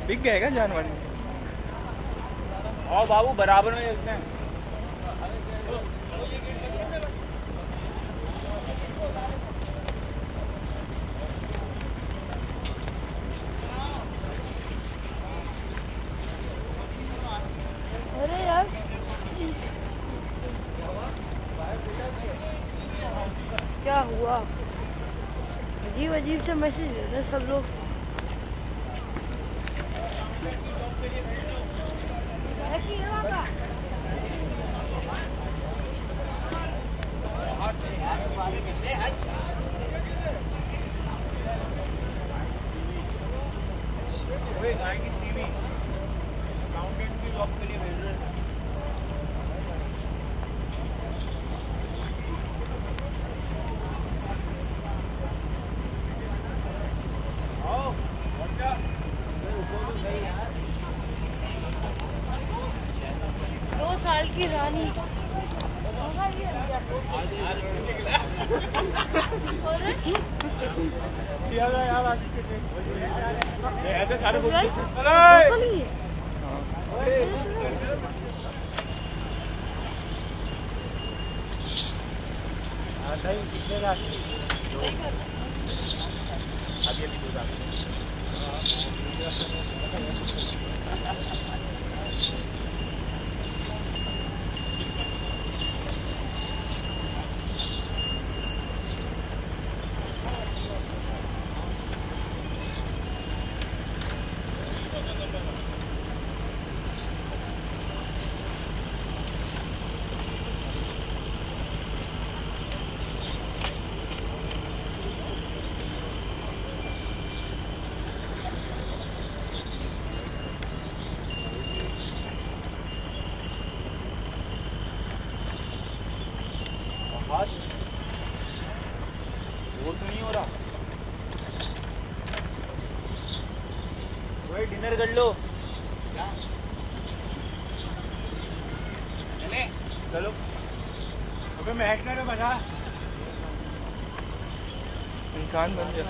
बिक गए क्या जानवर? और बाबू बराबर में देखते हैं। अरे यार क्या हुआ? अजीब अजीब से मैसेज दे रहे सब लोग। साल की रानी ऐसे सारे अभी अभी 2 वो तो नहीं हो रहा। वही डिनर कर लो। चलो अबे मैं हेड कर बता इंसान बन गया।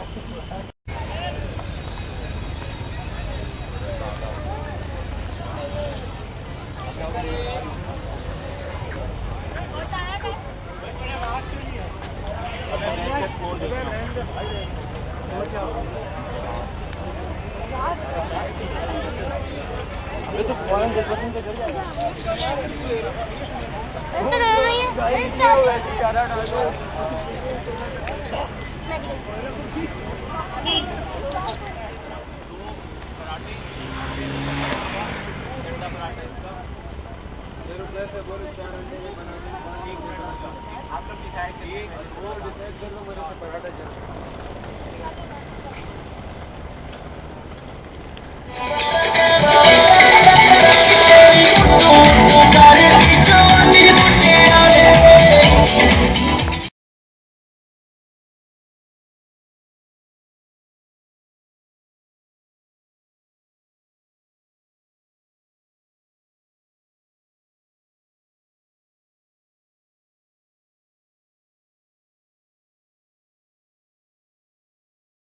ये तो फौरन 10% से चल जाएगा। आप लोग डिसाइड करिए, वो डिसाइड कर लो, मेरे से पराठा चल।